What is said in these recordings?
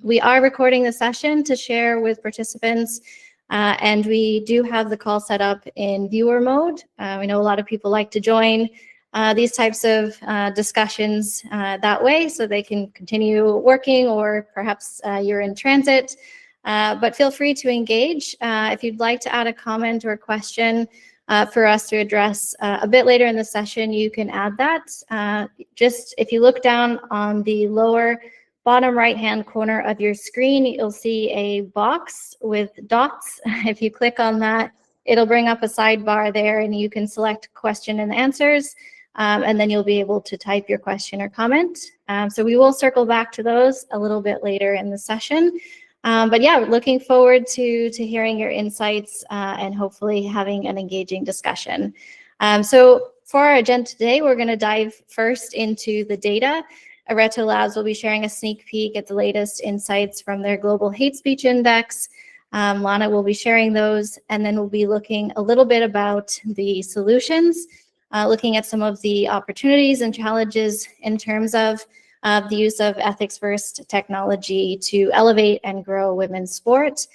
We are recording the session to share with participants, and we do have the call set up in viewer mode. We know a lot of people like to join these types of discussions that way, so they can continue working, or perhaps you're in transit. But feel free to engage. If you'd like to add a comment or a question for us to address a bit later in the session, you can add that. Just if you look down on the lower bottom right-hand corner of your screen, you'll see a box with dots. If you click on that, it'll bring up a sidebar there, and you can select question and answers, and then you'll be able to type your question or comment. So we will circle back to those a little bit later in the session. But yeah, looking forward to hearing your insights and hopefully having an engaging discussion. So for our agenda today, we're going to dive first into the data. Areto Labs will be sharing a sneak peek at the latest insights from their Global Hate Speech Index. Lana will be sharing those, and then we'll be looking a little bit about the solutions, looking at some of the opportunities and challenges in terms of the use of ethics-first technology to elevate and grow women's sport.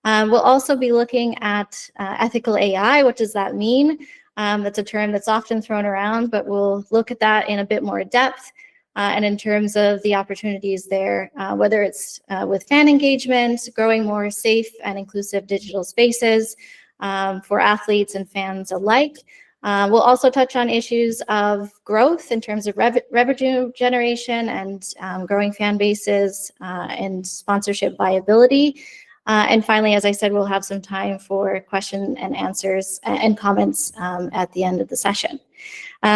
We'll also be looking at ethical AI. What does that mean? That's a term that's often thrown around, but we'll look at that in a bit more depth, and in terms of the opportunities there, whether it's with fan engagement, growing more safe and inclusive digital spaces for athletes and fans alike. We'll also touch on issues of growth in terms of revenue generation and growing fan bases and sponsorship viability. And finally, as I said, we'll have some time for question and answers and comments at the end of the session.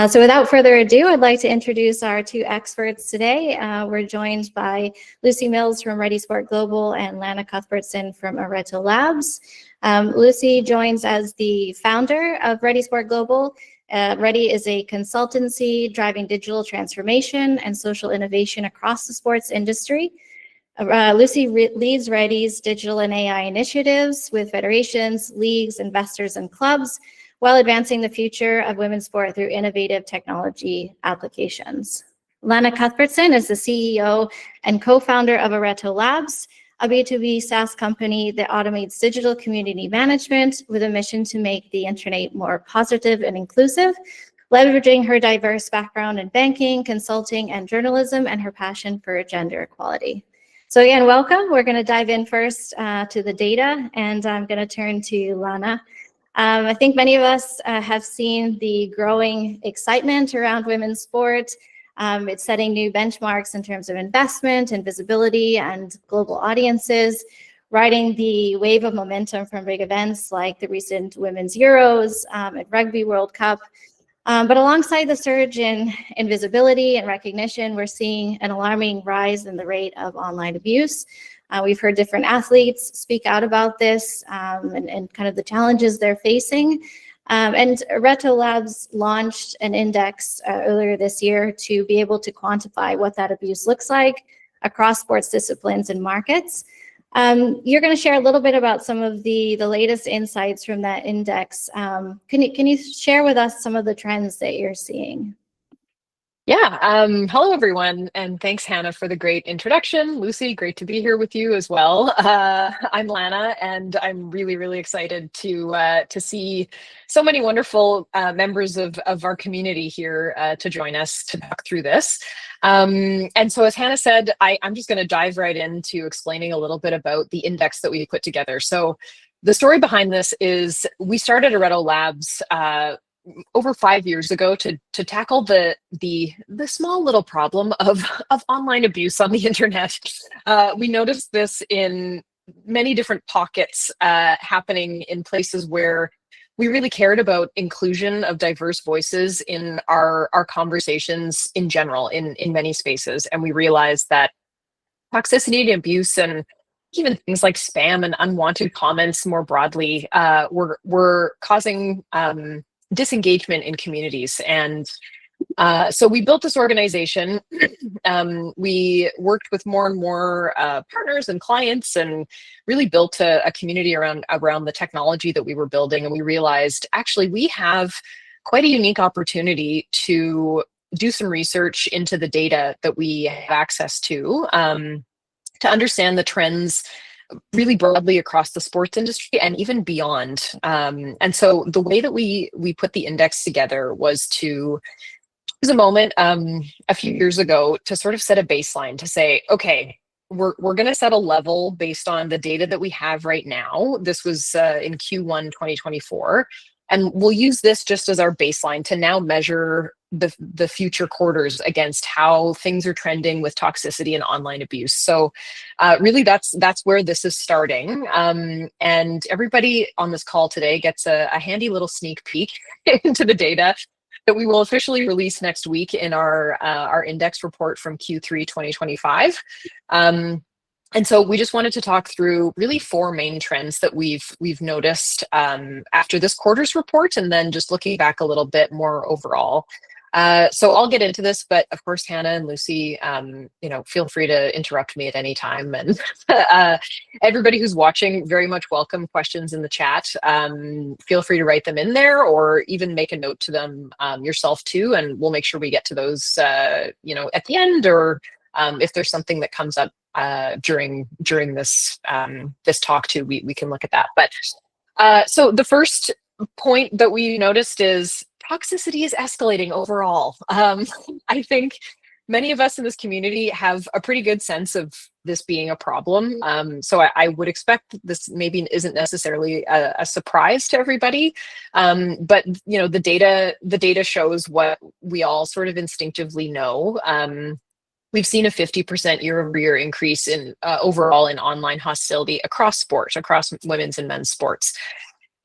So without further ado, I'd like to introduce our two experts today. We're joined by Lucy Mills from Ready Sport Global and Lana Cuthbertson from Areto Labs. Lucy joins as the founder of Ready Sport Global. Ready is a consultancy driving digital transformation and social innovation across the sports industry. Lucy leads Ready's digital and AI initiatives with federations, leagues, investors, and clubs, while advancing the future of women's sport through innovative technology applications. Lana Cuthbertson is the CEO and co-founder of Areto Labs, a B2B SaaS company that automates digital community management with a mission to make the internet more positive and inclusive, leveraging her diverse background in banking, consulting, and journalism, and her passion for gender equality. So again, welcome. We're going to dive in first to the data, and I'm going to turn to Lana. I think many of us have seen the growing excitement around women's sport. It's setting new benchmarks in terms of investment and visibility and global audiences, riding the wave of momentum from big events like the recent Women's Euros and Rugby World Cup. But alongside the surge in visibility and recognition, we're seeing an alarming rise in the rate of online abuse. We've heard different athletes speak out about this and kind of the challenges they're facing. And Areto Labs launched an index earlier this year to be able to quantify what that abuse looks like across sports disciplines and markets. You're going to share a little bit about some of the latest insights from that index. Can you share with us some of the trends that you're seeing? Yeah, hello everyone, and thanks Hannah for the great introduction. Lucy, great to be here with you as well. I'm Lana, and I'm really excited to see so many wonderful members of our community here to join us to talk through this. And so as Hannah said, I'm just going to dive right into explaining a little bit about the index that we put together. So the story behind this is we started Areto Labs over 5 years ago to tackle the small little problem of online abuse on the internet. We noticed this in many different pockets happening in places where we really cared about inclusion of diverse voices in our conversations in general, in many spaces. And we realized that toxicity and abuse and even things like spam and unwanted comments more broadly were causing disengagement in communities. And so we built this organization. We worked with more and more partners and clients and really built a community around the technology that we were building. And we realized actually we have quite a unique opportunity to do some research into the data that we have access to. to understand the trends really broadly across the sports industry and even beyond. And so the way that we put the index together was to use a moment a few years ago to sort of set a baseline to say, okay, we're going to set a level based on the data that we have right now. This was in Q1 2024. And we'll use this just as our baseline to now measure the future quarters against how things are trending with toxicity and online abuse. So really that's where this is starting. And everybody on this call today gets a handy little sneak peek into the data that we will officially release next week in our index report from Q3 2025. And so we just wanted to talk through really 4 main trends that we've noticed after this quarter's report, and then just looking back a little bit more overall. So I'll get into this, but of course, Hannah and Lucy, feel free to interrupt me at any time. And everybody who's watching, very much welcome questions in the chat. Feel free to write them in there, or even make a note to them yourself too, and we'll make sure we get to those, at the end, or if there's something that comes up during this this talk too, we can look at that. But so the first point that we noticed is toxicity is escalating overall. I think many of us in this community have a pretty good sense of this being a problem. So I would expect this maybe isn't necessarily a surprise to everybody. But the data shows what we all sort of instinctively know. We've seen a 50% year-over-year increase in overall in online hostility across sports, across women's and men's sports.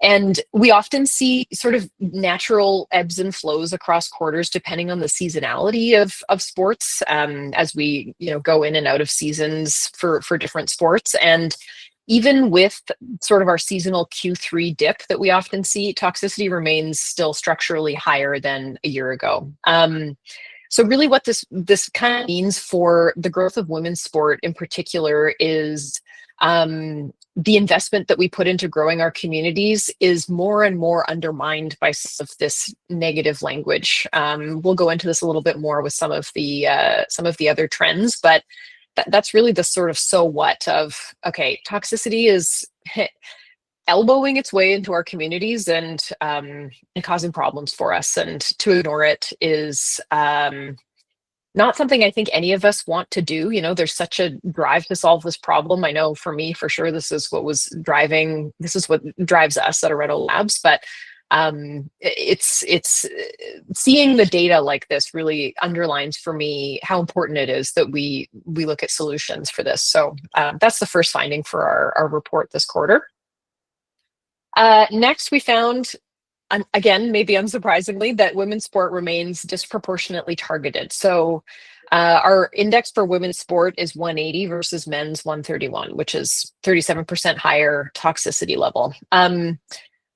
And we often see sort of natural ebbs and flows across quarters depending on the seasonality of sports, as we go in and out of seasons for different sports. And even with sort of our seasonal Q3 dip that we often see, toxicity remains still structurally higher than a year ago. So really what this kind of means for the growth of women's sport in particular is the investment that we put into growing our communities is more and more undermined by some of this negative language. We'll go into this a little bit more with some of the other trends, but that's really the sort of so what of, okay, toxicity is elbowing its way into our communities and causing problems for us, and to ignore it is not something I think any of us want to do. There's such a drive to solve this problem. I know for me, for sure, this is what drives us at Areto Labs. But it's seeing the data like this really underlines for me how important it is that we look at solutions for this. So that's the first finding for our report this quarter. Next, we found, again, maybe unsurprisingly, that women's sport remains disproportionately targeted. So our index for women's sport is 180 versus men's 131, which is 37% higher toxicity level.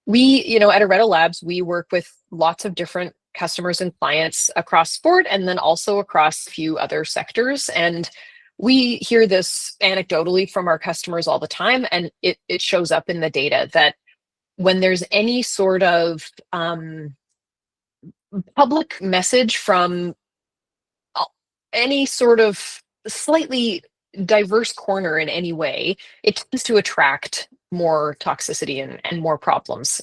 We, at Areto Labs, we work with lots of different customers and clients across sport, and then also across a few other sectors. And we hear this anecdotally from our customers all the time, and it shows up in the data that when there's any sort of public message from any sort of slightly diverse corner in any way, it tends to attract more toxicity and more problems.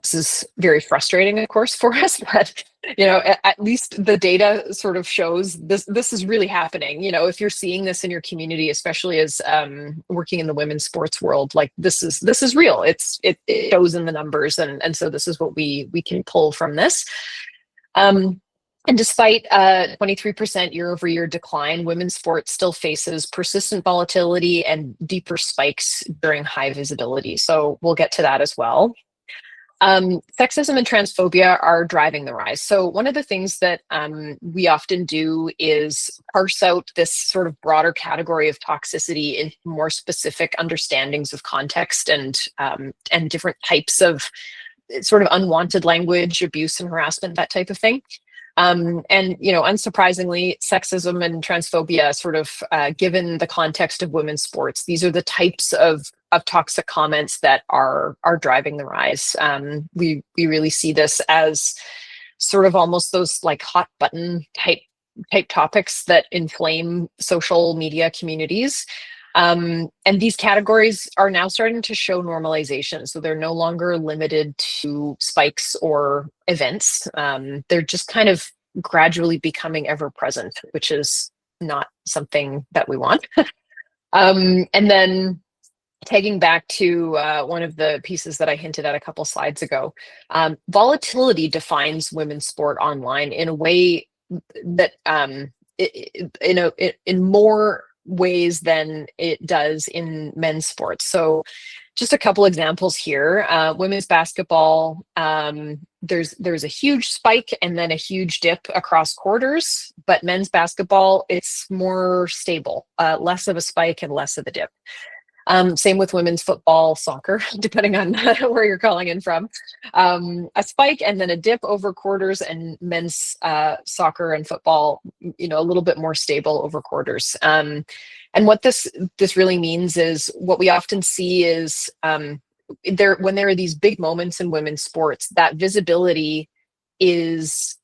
This is very frustrating, of course, for us, but at least the data sort of shows this is really happening. If you're seeing this in your community, especially as working in the women's sports world, like this is real. It shows in the numbers, and so this is what we can pull from this. And despite a 23% year-over-year decline, women's sports still faces persistent volatility and deeper spikes during high visibility. So we'll get to that as well. Sexism and transphobia are driving the rise. So one of the things that we often do is parse out this sort of broader category of toxicity into more specific understandings of context and different types of sort of unwanted language, abuse and harassment, that type of thing. Unsurprisingly, sexism and transphobia sort of, given the context of women's sports, these are the types of toxic comments that are driving the rise. We really see this as sort of almost those like hot button type type topics that inflame social media communities. And these categories are now starting to show normalization. So they're no longer limited to spikes or events. They're just kind of gradually becoming ever present, which is not something that we want. And then tagging back to one of the pieces that I hinted at a couple slides ago, volatility defines women's sport online in a way that in more ways than it does in men's sports. So just a couple examples here. Women's basketball, there's a huge spike and then a huge dip across quarters, but men's basketball, it's more stable, less of a spike and less of a dip. Same with women's football, soccer, depending on where you're calling in from. A spike and then a dip over quarters, and men's soccer and football, a little bit more stable over quarters. And what this really means is what we often see is when there are these big moments in women's sports, that visibility is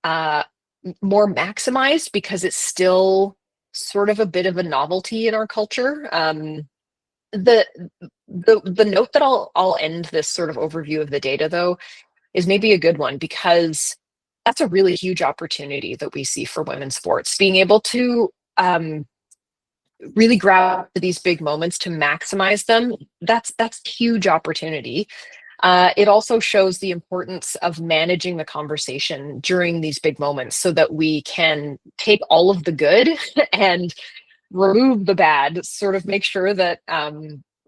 more maximized because it's still sort of a bit of a novelty in our culture. The note that I'll end this sort of overview of the data, though, is maybe a good one, because that's a really huge opportunity that we see for women's sports, being able to really grab these big moments to maximize them. That's huge opportunity. It also shows the importance of managing the conversation during these big moments so that we can take all of the good and remove the bad, sort of make sure that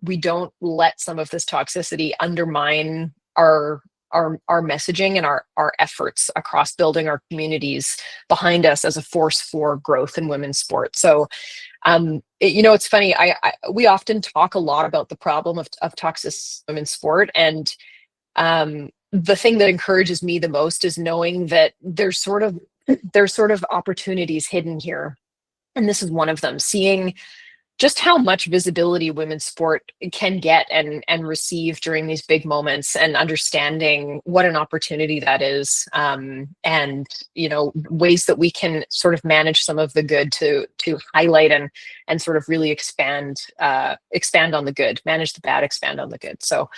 we don't let some of this toxicity undermine our messaging and our efforts across building our communities behind us as a force for growth in women's sports. So it's funny, we often talk a lot about the problem of toxic women's sport, and the thing that encourages me the most is knowing that there's sort of opportunities hidden here. And this is one of them, seeing just how much visibility women's sport can get and receive during these big moments, and understanding what an opportunity that is, and ways that we can sort of manage some of the good to highlight and sort of really expand on the good, manage the bad, expand on the good. So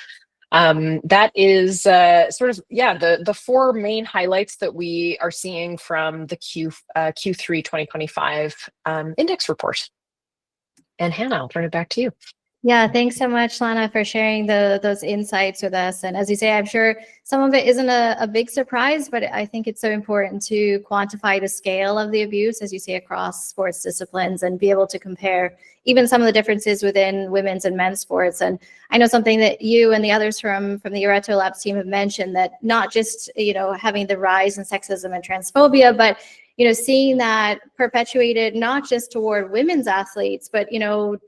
that is the four main highlights that we are seeing from the Q3 2025 index report. And Hannah, I'll turn it back to you. Yeah, thanks so much, Lana, for sharing those insights with us. And as you say, I'm sure some of it isn't a big surprise, but I think it's so important to quantify the scale of the abuse, as you say, across sports disciplines, and be able to compare even some of the differences within women's and men's sports. And I know something that you and the others from the Areto Labs team have mentioned, that not just, having the rise in sexism and transphobia, but seeing that perpetuated not just toward women's athletes, but,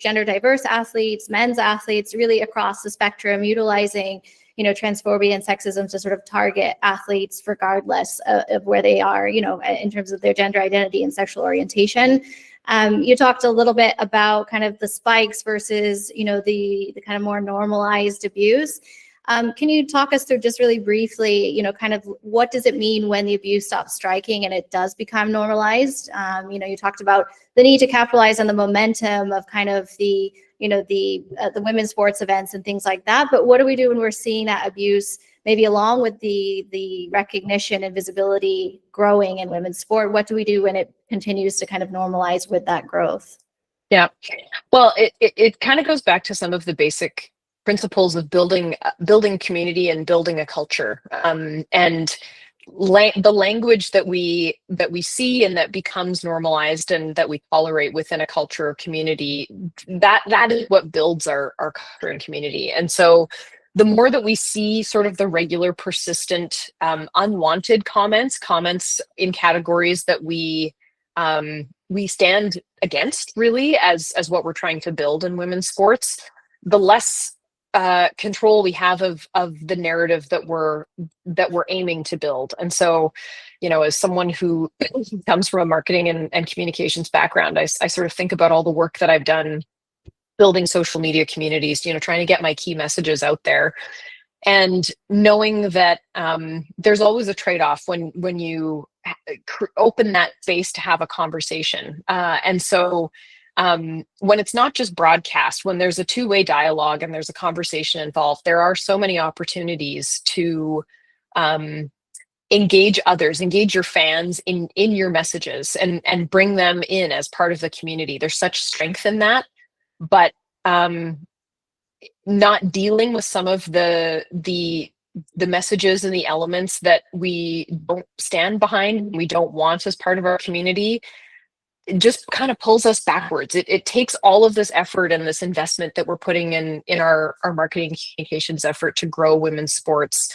gender diverse athletes, men's athletes, really across the spectrum, utilizing, transphobia and sexism to sort of target athletes regardless of where they are, in terms of their gender identity and sexual orientation. You talked a little bit about kind of the spikes versus, the kind of more normalized abuse. Can you talk us through just really briefly, kind of what does it mean when the abuse stops striking and it does become normalized? You talked about the need to capitalize on the momentum of kind of the women's sports events and things like that. But what do we do when we're seeing that abuse, maybe along with the recognition and visibility growing in women's sport? What do we do when it continues to kind of normalize with that growth? Yeah, well, it kind of goes back to some of the basic principles of building community and building a culture, and the language that we see and that becomes normalized and that we tolerate within a culture or community, that is what builds our culture and community. And so the more that we see sort of the regular, persistent, unwanted comments in categories that we stand against, really, as what we're trying to build in women's sports, the less control we have of the narrative that we're aiming to build. And so, as someone who comes from a marketing and communications background, I sort of think about all the work that I've done building social media communities, trying to get my key messages out there, and knowing that there's always a trade-off when you open that space to have a conversation. And so when it's not just broadcast, when there's a two-way dialogue and there's a conversation involved, there are so many opportunities to engage others, engage your fans in your messages, and bring them in as part of the community. There's such strength in that, but not dealing with some of the messages and the elements that we don't stand behind, we don't want as part of our community, it just kind of pulls us backwards. It takes all of this effort and this investment that we're putting in our marketing communications effort to grow women's sports.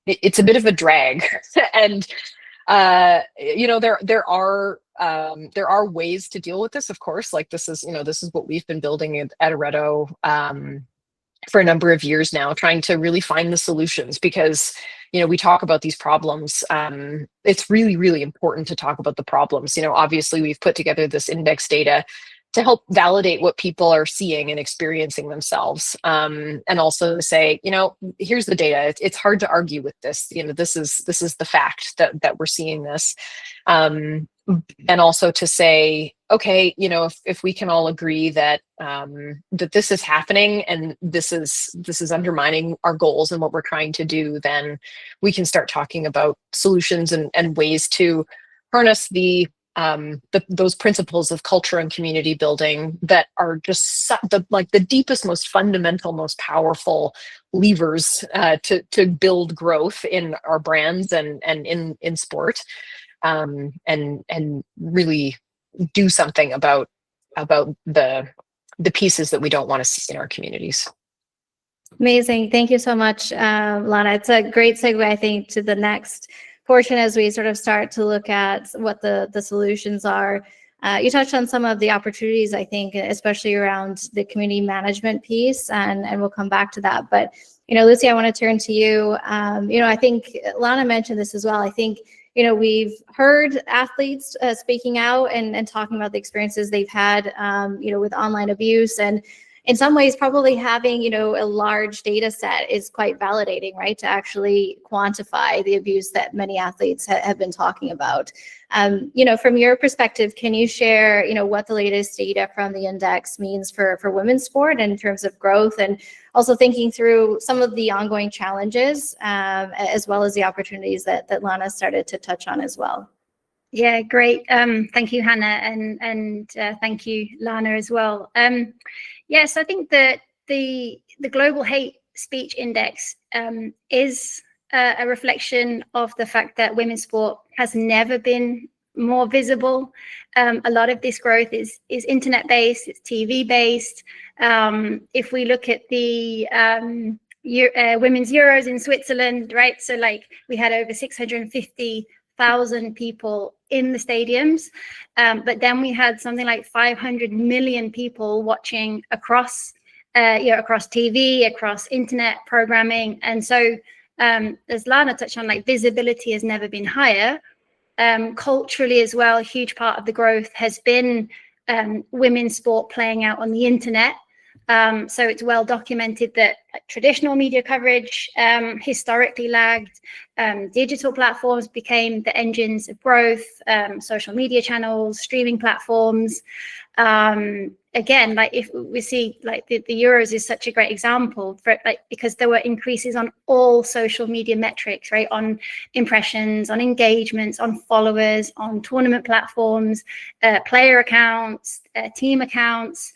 It's a bit of a drag. And there are ways to deal with this, of course. Like this is what we've been building at Areto for a number of years now, trying to really find the solutions, because we talk about these problems. It's really, really important to talk about the problems. Obviously we've put together this index data to help validate what people are seeing and experiencing themselves, and also say, here's the data. It's hard to argue with this. This is the fact that we're seeing this, and also to say, okay, if we can all agree that that this is happening and this is undermining our goals and what we're trying to do, then we can start talking about solutions and ways to harness those principles of culture and community building that are just the deepest, most fundamental, most powerful levers to build growth in our brands and in sport, and really do something about the pieces that we don't want to see in our communities. Amazing. Thank you so much, Lana. It's a great segue, I think, to the next portion as we sort of start to look at what the solutions are. You touched on some of the opportunities, I think, especially around the community management piece, and we'll come back to that. But, Lucy, I want to turn to you. I think Lana mentioned this as well. I think, we've heard athletes speaking out and talking about the experiences they've had, with online abuse. And in some ways, probably having, a large data set is quite validating, right? To actually quantify the abuse that many athletes have been talking about. From your perspective, can you share, what the latest data from the index means for women's sport in terms of growth, and also thinking through some of the ongoing challenges, as well as the opportunities that Lana started to touch on as well? Yeah, great. Thank you, Hannah, and thank you, Lana, as well. Yes, I think that the Global Hate Speech Index is a reflection of the fact that women's sport has never been more visible. A lot of this growth is internet-based, it's TV-based. If we look at the Women's Euros in Switzerland, right? So we had over 650,000 people in the stadiums, but then we had something like 500 million people watching across TV, across internet programming. And so as Lana touched on, visibility has never been higher. Culturally as well, a huge part of the growth has been women's sport playing out on the internet. So it's well documented that traditional media coverage historically lagged. Digital platforms became the engines of growth, social media channels, streaming platforms. Again, if we see the Euros is such a great example for because there were increases on all social media metrics, right? On impressions, on engagements, on followers, on tournament platforms, player accounts, team accounts.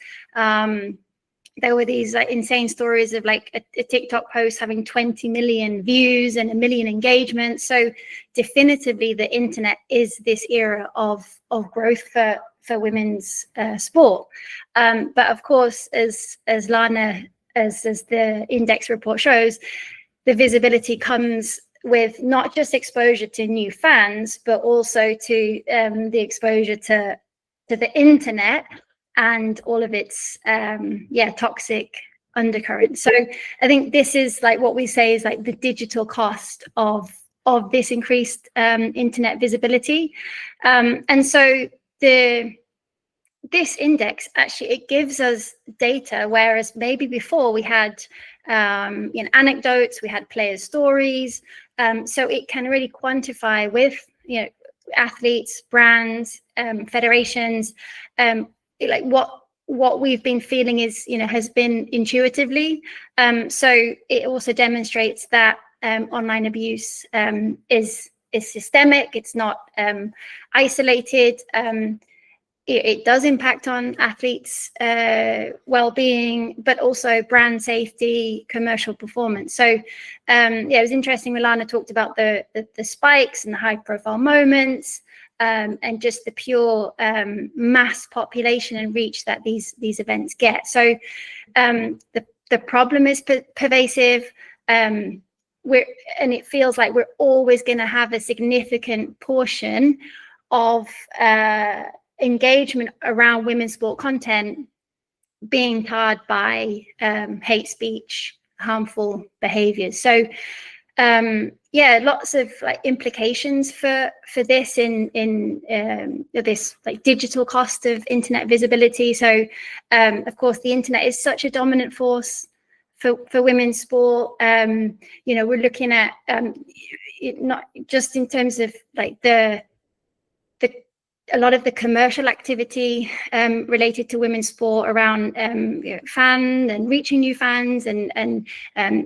There were these insane stories of a TikTok post having 20 million views and 1 million engagements. So definitively the internet is this era of growth for women's sport. But of course, as Lana, as the index report shows, the visibility comes with not just exposure to new fans, but also to the exposure to the internet and all of its toxic undercurrents. So I think this is what we say is the digital cost of this increased internet visibility. And so this index actually, it gives us data, whereas maybe before we had anecdotes, we had players' stories. So it can really quantify with athletes, brands, federations, like what we've been feeling is, has been intuitively. So it also demonstrates that online abuse is systemic. It's not isolated. It does impact on athletes' well-being, but also brand safety, commercial performance. So it was interesting. Milana talked about the spikes and the high-profile moments, and just the pure mass population and reach that these events get. So the problem is pervasive. And it feels like we're always going to have a significant portion of engagement around women's sport content being tarred by hate speech, harmful behaviors. So lots of like implications for this in this like digital cost of internet visibility. So of course the internet is such a dominant force for women's sport. We're looking at not just in terms of like a lot of the commercial activity related to women's sport around fan and reaching new fans and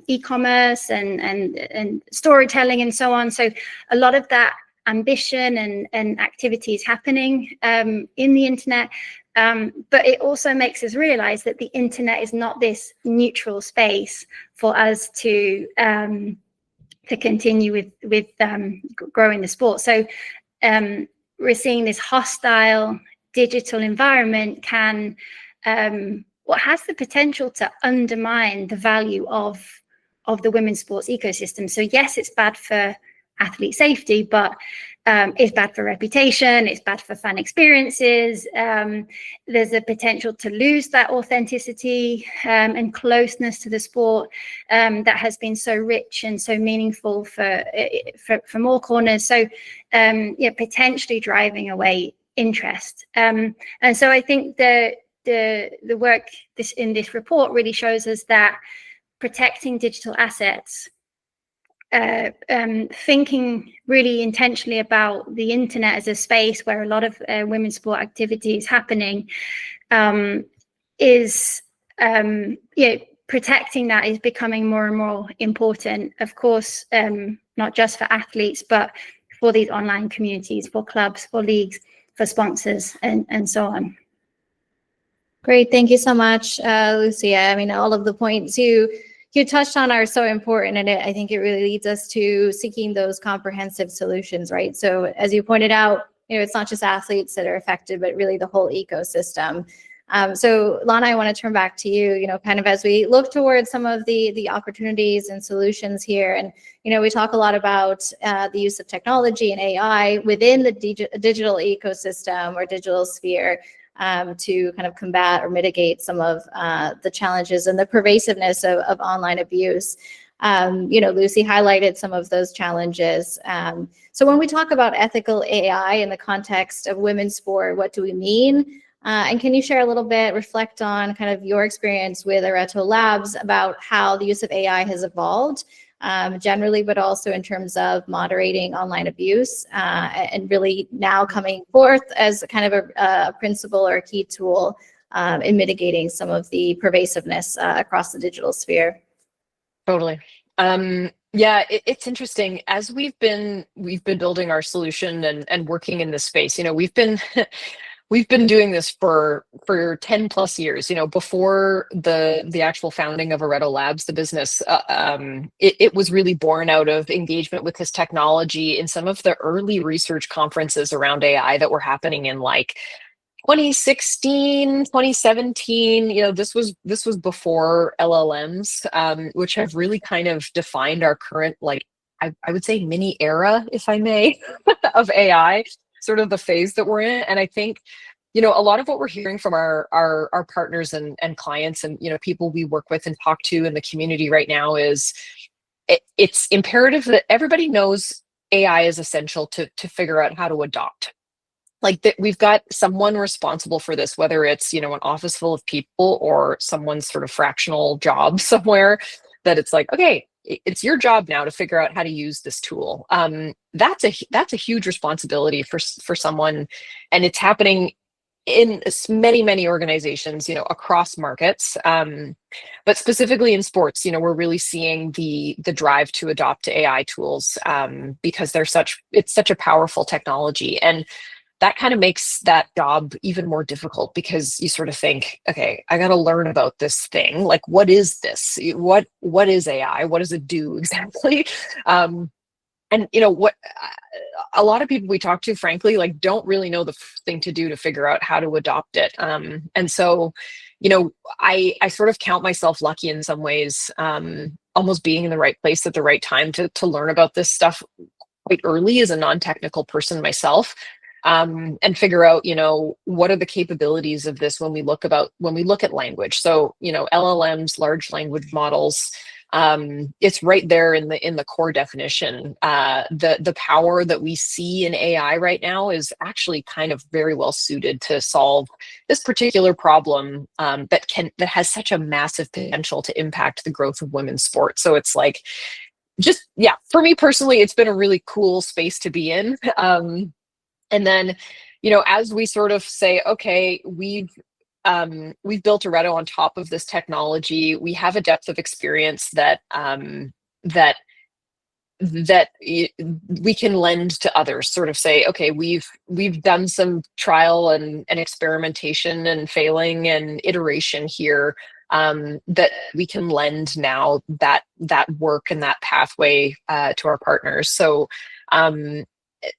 e-commerce and storytelling and so on. So a lot of that ambition and activity is happening in the internet. But it also makes us realize that the internet is not this neutral space for us to continue with growing the sport. So we're seeing this hostile digital environment can what has the potential to undermine the value of the women's sports ecosystem. So yes, it's bad for athlete safety, but it's bad for reputation, it's bad for fan experiences. There's a potential to lose that authenticity and closeness to the sport that has been so rich and so meaningful from all corners. So potentially driving away interest. And so I think the work in this report really shows us that protecting digital assets, thinking really intentionally about the internet as a space where a lot of women's sport activity is happening, is protecting that is becoming more and more important. Of course, not just for athletes, but for these online communities, for clubs, for leagues, for sponsors, and so on. Great, thank you so much, Lucia. I mean, all of the points you touched on are so important, and I think it really leads us to seeking those comprehensive solutions, right? So as you pointed out, it's not just athletes that are affected, but really the whole ecosystem. So Lana, I want to turn back to you, kind of as we look towards some of the opportunities and solutions here. And, we talk a lot about the use of technology and AI within the digital ecosystem or digital sphere, to kind of combat or mitigate some of the challenges and the pervasiveness of online abuse. Lucy highlighted some of those challenges. So when we talk about ethical AI in the context of women's sport, what do we mean? And can you share a little bit, reflect on kind of your experience with Areto Labs about how the use of AI has evolved generally, but also in terms of moderating online abuse, and really now coming forth as kind of a principle or a key tool in mitigating some of the pervasiveness across the digital sphere? Totally. It's interesting. As we've been building our solution and working in this space, we've been doing this for 10 plus years, before the actual founding of Areto Labs, the business. It was really born out of engagement with this technology in some of the early research conferences around AI that were happening in like 2016, 2017. This was before LLMs, which have really kind of defined our current, like, I would say mini era, if I may, of AI, sort of the phase that we're in. And I think, a lot of what we're hearing from our partners and clients and, people we work with and talk to in the community right now is it's imperative that everybody knows AI is essential to figure out how to adopt. Like that, we've got someone responsible for this, whether it's, an office full of people or someone's sort of fractional job somewhere, that it's like, okay, it's your job now to figure out how to use this tool. That's a huge responsibility for someone, and it's happening in many organizations, across markets, but specifically in sports. We're really seeing the drive to adopt AI tools, because it's such a powerful technology, and that kind of makes that job even more difficult, because you sort of think, okay, I got to learn about this thing. Like, what is this? What is AI? What does it do exactly? And what a lot of people we talk to, frankly, like, don't really know the thing to do to figure out how to adopt it. And so, I sort of count myself lucky in some ways, almost being in the right place at the right time to learn about this stuff quite early as a non-technical person myself. And figure out, what are the capabilities of this when we look at language. So, LLMs, large language models, it's right there in the core definition. The power that we see in AI right now is actually kind of very well suited to solve this particular problem, that has such a massive potential to impact the growth of women's sports. So it's like, just, yeah, for me personally, it's been a really cool space to be in. And then, as we sort of say, okay, we've built Areto on top of this technology. We have a depth of experience that we can lend to others. Sort of say, okay, we've done some trial and experimentation and failing and iteration here, that we can lend now that work and that pathway to our partners. So.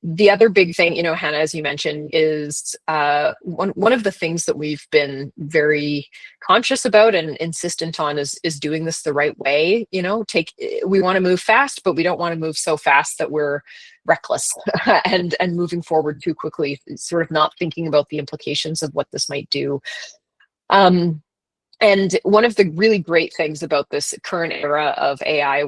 The other big thing, Hannah, as you mentioned, is one of the things that we've been very conscious about and insistent on is doing this the right way. We want to move fast, but we don't want to move so fast that we're reckless and moving forward too quickly, sort of not thinking about the implications of what this might do. And one of the really great things about this current era of AI,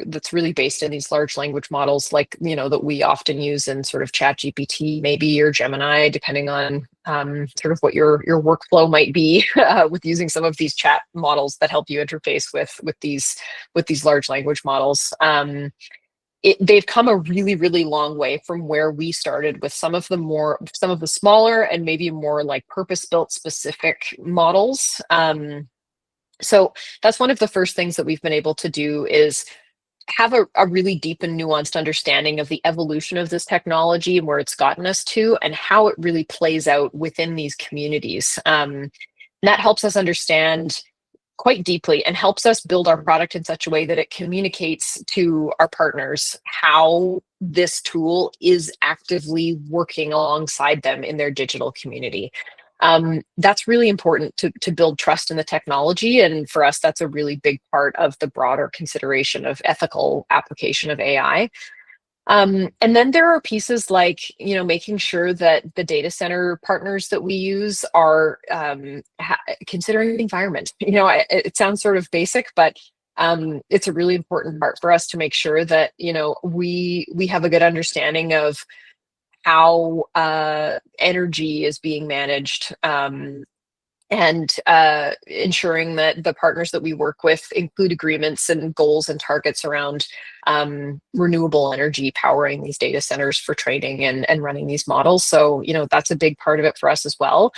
that's really based in these large language models, like, that we often use in sort of ChatGPT, maybe, or Gemini, depending on sort of what your workflow might be with using some of these chat models that help you interface with these large language models. They've come a really, really long way from where we started with some of the smaller and maybe more like purpose-built specific models. So that's one of the first things that we've been able to do, is have a really deep and nuanced understanding of the evolution of this technology and where it's gotten us to, and how it really plays out within these communities. And that helps us understand quite deeply and helps us build our product in such a way that it communicates to our partners how this tool is actively working alongside them in their digital community. That's really important to build trust in the technology. And for us, that's a really big part of the broader consideration of ethical application of AI. And then there are pieces like, making sure that the data center partners that we use are considering the environment. It sounds sort of basic, but it's a really important part for us to make sure that, we have a good understanding of how energy is being managed, and ensuring that the partners that we work with include agreements and goals and targets around renewable energy powering these data centers for training and running these models. So, that's a big part of it for us as well.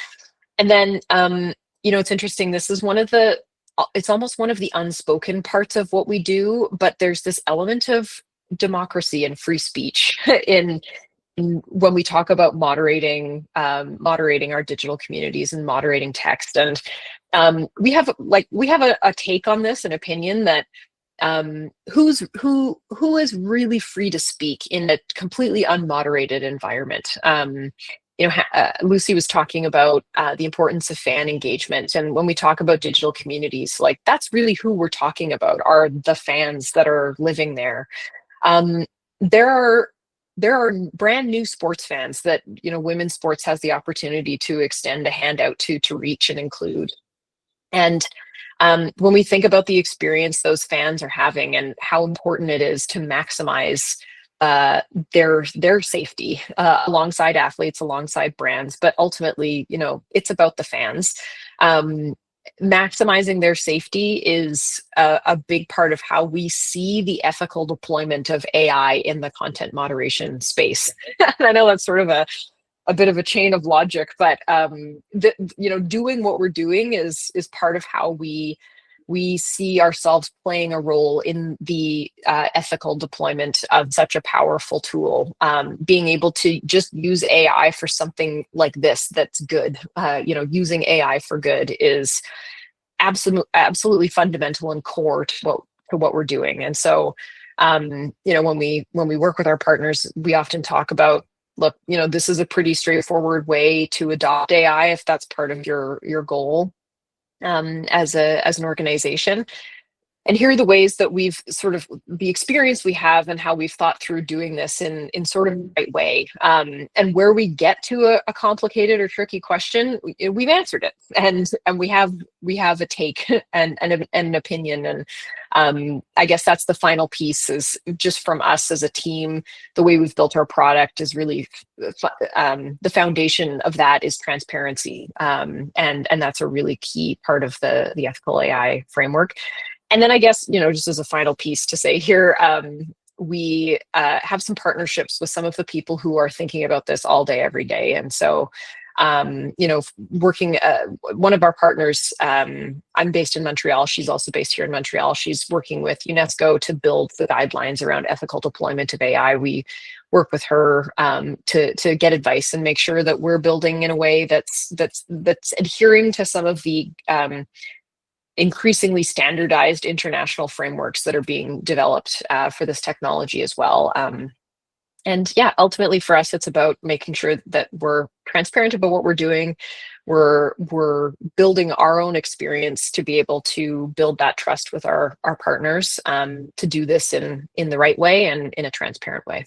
And then, it's interesting, this is it's almost one of the unspoken parts of what we do, but there's this element of democracy and free speech when we talk about moderating our digital communities and moderating text. And we have a take on this, an opinion that who is really free to speak in a completely unmoderated environment. Lucy was talking about the importance of fan engagement, and when we talk about digital communities, like, that's really who we're talking about, are the fans that are living there. There are brand new sports fans that, women's sports has the opportunity to extend a hand out to reach and include. And when we think about the experience those fans are having and how important it is to maximize their safety alongside athletes, alongside brands, but ultimately, it's about the fans. maximizing their safety is a big part of how we see the ethical deployment of AI in the content moderation space. And I know that's sort of a bit of a chain of logic, but doing what we're doing is part of how we see ourselves playing a role in the ethical deployment of such a powerful tool. Being able to just use AI for something like this that's good. Using AI for good is absolutely fundamental and core to what we're doing. And so, when we work with our partners, we often talk about, look, this is a pretty straightforward way to adopt AI if that's part of your goal as an organization. And here are the ways that we've sort of the experience we have and how we've thought through doing this in sort of the right way. And where we get to a complicated or tricky question, we've answered it, and we have a take and an opinion. And I guess that's the final piece, is just from us as a team. The way we've built our product is really the foundation of that is transparency, and that's a really key part of the ethical AI framework. And then I guess, just as a final piece to say here, we have some partnerships with some of the people who are thinking about this all day, every day. And so, working, one of our partners, I'm based in Montreal. She's also based here in Montreal. She's working with UNESCO to build the guidelines around ethical deployment of AI. We work with her to get advice and make sure that we're building in a way that's adhering to some of the increasingly standardized international frameworks that are being developed for this technology as well. And yeah, ultimately for us, it's about making sure that we're transparent about what we're doing. We're building our own experience to be able to build that trust with our partners, to do this in the right way and in a transparent way.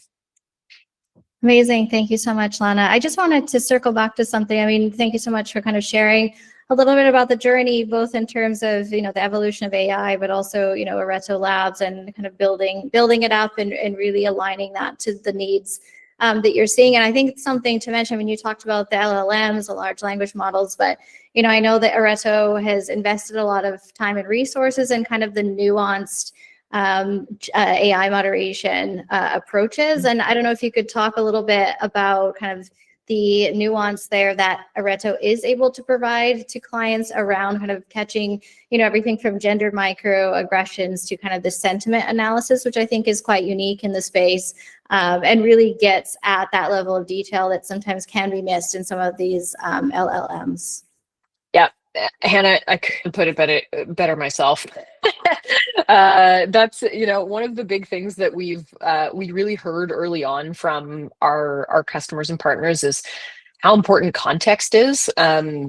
Amazing. Thank you so much, Lana. I just wanted to circle back to something. I mean, thank you so much for kind of sharing a little bit about the journey, both in terms of, the evolution of AI, but also, Areto Labs and kind of building it up and really aligning that to the needs that you're seeing. And I think something to mention, when you talked about the LLMs, the large language models, but, I know that Areto has invested a lot of time and resources in kind of the nuanced AI moderation approaches. And I don't know if you could talk a little bit about kind of the nuance there that Areto is able to provide to clients around kind of catching, everything from gendered microaggressions to kind of the sentiment analysis, which I think is quite unique in the space, and really gets at that level of detail that sometimes can be missed in some of these LLMs. Yeah, Hannah, I couldn't put it better myself. That's one of the big things that we really heard early on from our customers and partners is how important context is.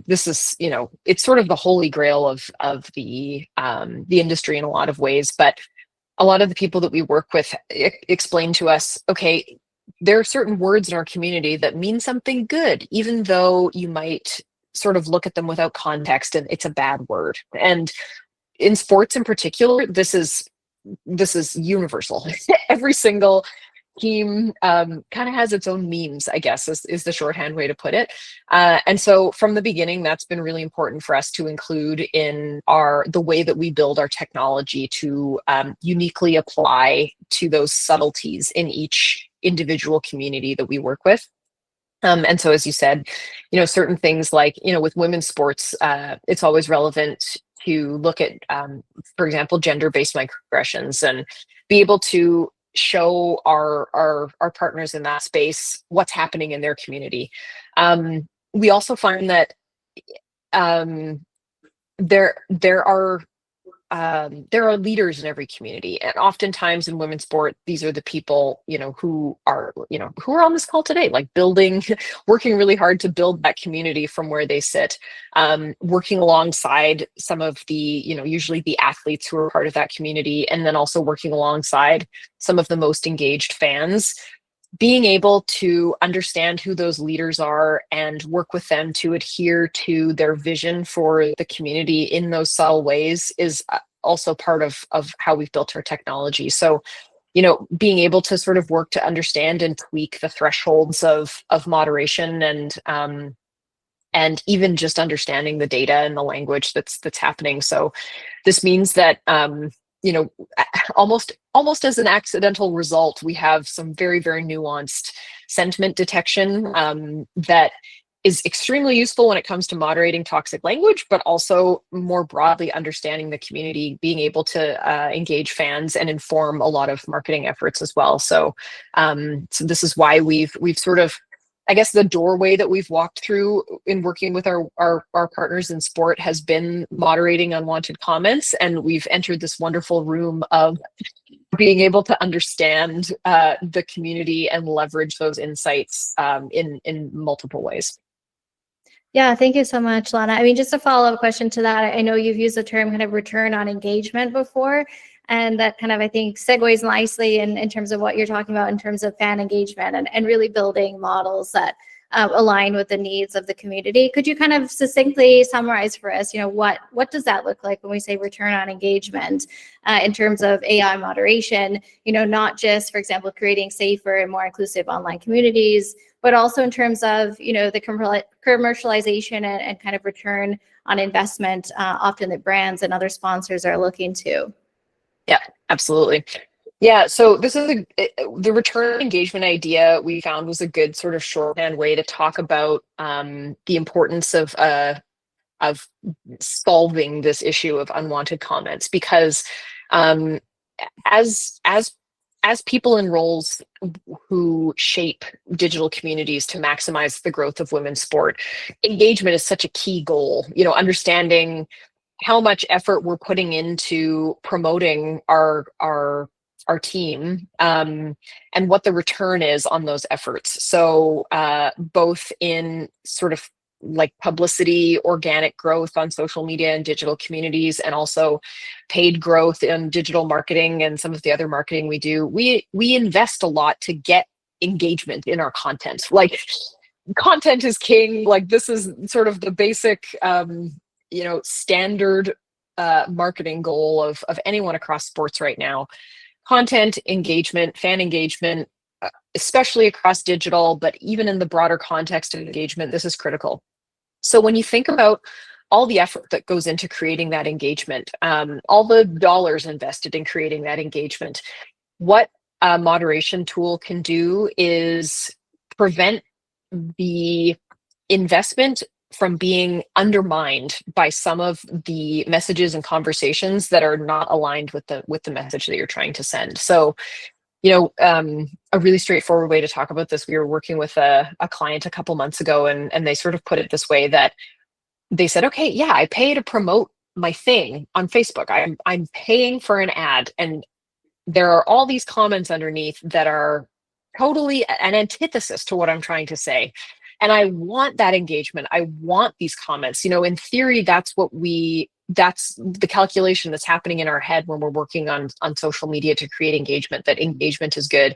This is it's sort of the holy grail of the industry in a lot of ways, but a lot of the people that we work with explain to us, okay, there are certain words in our community that mean something good, even though you might sort of look at them without context and it's a bad word. And in sports in particular, this is universal. Every single team kind of has its own memes, I guess, is the shorthand way to put it. And so from the beginning, that's been really important for us to include in the way that we build our technology to uniquely apply to those subtleties in each individual community that we work with. And so, as you said, certain things like, with women's sports, it's always relevant to look at, for example, gender-based microaggressions and be able to show our partners in that space what's happening in their community. We also find that there are leaders in every community, and oftentimes in women's sport, these are the people who are on this call today, like working really hard to build that community from where they sit, working alongside some of the usually the athletes who are part of that community, and then also working alongside some of the most engaged fans. Being able to understand who those leaders are and work with them to adhere to their vision for the community in those subtle ways is also part of how we've built our technology. So, being able to sort of work to understand and tweak the thresholds of moderation and and even just understanding the data and the language that's happening. So this means that you know, almost as an accidental result, we have some very, very nuanced sentiment detection that is extremely useful when it comes to moderating toxic language, but also more broadly understanding the community, being able to engage fans and inform a lot of marketing efforts as well. So, so this is why we've sort of, I guess, the doorway that we've walked through in working with our partners in sport has been moderating unwanted comments, and we've entered this wonderful room of being able to understand the community and leverage those insights in multiple ways. Yeah, thank you so much, Lana. I mean, just a follow-up question to that. I know you've used the term kind of return on engagement before, and that kind of, I think, segues nicely in terms of what you're talking about in terms of fan engagement and really building models that align with the needs of the community. Could you kind of succinctly summarize for us, you know, what does that look like when we say return on engagement in terms of AI moderation, you know, not just, for example, creating safer and more inclusive online communities, but also in terms of, you know, the commercialization and kind of return on investment often that brands and other sponsors are looking to? Yeah, absolutely. Yeah, so this is the return engagement idea we found was a good sort of shorthand way to talk about the importance of solving this issue of unwanted comments, because as people in roles who shape digital communities to maximize the growth of women's sport, engagement is such a key goal. You know, understanding how much effort we're putting into promoting our team and what the return is on those efforts. So both in sort of like publicity, organic growth on social media and digital communities, and also paid growth in digital marketing and some of the other marketing we do, we invest a lot to get engagement in our content. Like, content is king. Like, this is sort of the basic you know, standard marketing goal of anyone across sports right now. Content engagement, fan engagement, especially across digital, but even in the broader context of engagement, this is critical. So when you think about all the effort that goes into creating that engagement, all the dollars invested in creating that engagement, what a moderation tool can do is prevent the investment from being undermined by some of the messages and conversations that are not aligned with the message that you're trying to send. So, you know, a really straightforward way to talk about this, we were working with a client a couple months ago, and they sort of put it this way, that they said, okay, yeah, I pay to promote my thing on Facebook. I'm paying for an ad, and there are all these comments underneath that are totally an antithesis to what I'm trying to say. And I want that engagement. I want these comments. You know, in theory, that's the calculation that's happening in our head when we're working on social media to create engagement, that engagement is good.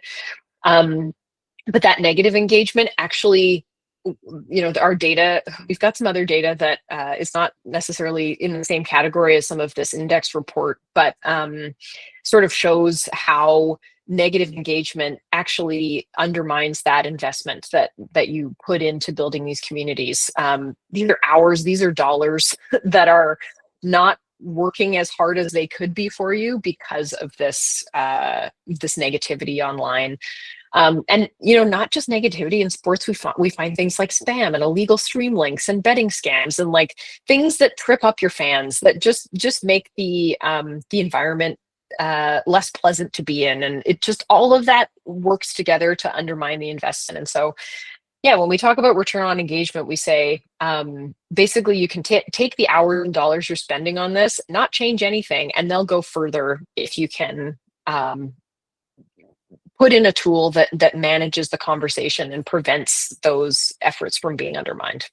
But that negative engagement actually, you know, our data, we've got some other data that is not necessarily in the same category as some of this index report, but sort of shows how negative engagement actually undermines that investment that you put into building these communities. These are hours, these are dollars that are not working as hard as they could be for you because of this this negativity online. And, you know, not just negativity in sports, we find things like spam and illegal stream links and betting scams and like things that trip up your fans, that just make the environment less pleasant to be in. And it just, all of that works together to undermine the investment. And so, yeah, when we talk about return on engagement, we say, basically you can take the hours and dollars you're spending on this, not change anything, and they'll go further if you can put in a tool that manages the conversation and prevents those efforts from being undermined.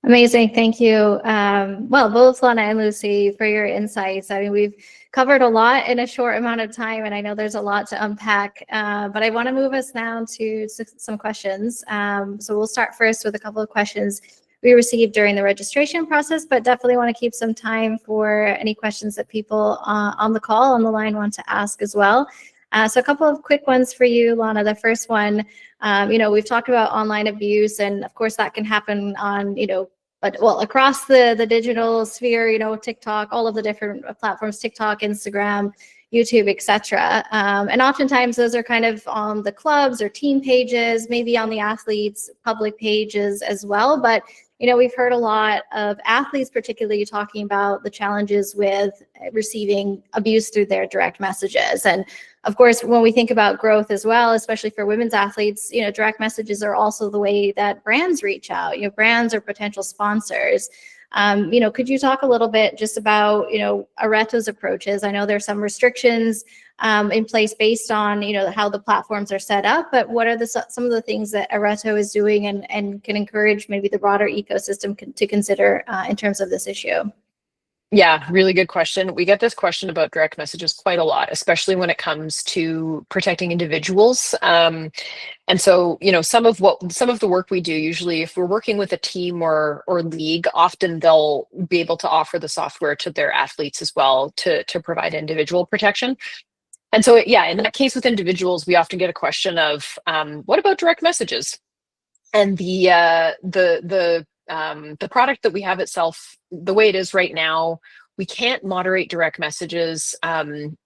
Amazing. Thank you. Well, both Lana and Lucy, for your insights. I mean, we've covered a lot in a short amount of time, and I know there's a lot to unpack, but I want to move us now to some questions. So we'll start first with a couple of questions we received during the registration process, but definitely want to keep some time for any questions that people on the call, on the line, want to ask as well. So a couple of quick ones for you, Lana. The first one, We've talked about online abuse, and of course that can happen on, but well, across the digital sphere, TikTok, all of the different platforms, TikTok, Instagram, YouTube, etc. And oftentimes those are kind of on the clubs or team pages, maybe on the athletes' public pages as well. But we've heard a lot of athletes, particularly talking about the challenges with receiving abuse through their direct messages. And of course, when we think about growth as well, especially for women's athletes, direct messages are also the way that brands reach out. Brands or potential sponsors. Could you talk a little bit just about, Areto's approaches? I know there's some restrictions in place based on, how the platforms are set up, but what are some of the things that Areto is doing and can encourage maybe the broader ecosystem to consider in terms of this issue? Yeah, really good question. We get this question about direct messages quite a lot, especially when it comes to protecting individuals. And so, some of the work we do, usually if we're working with a team or league, often they'll be able to offer the software to their athletes as well to provide individual protection. And so, yeah, in that case with individuals, we often get a question of, what about direct messages? And the product that we have itself, the way it is right now, we can't moderate direct messages,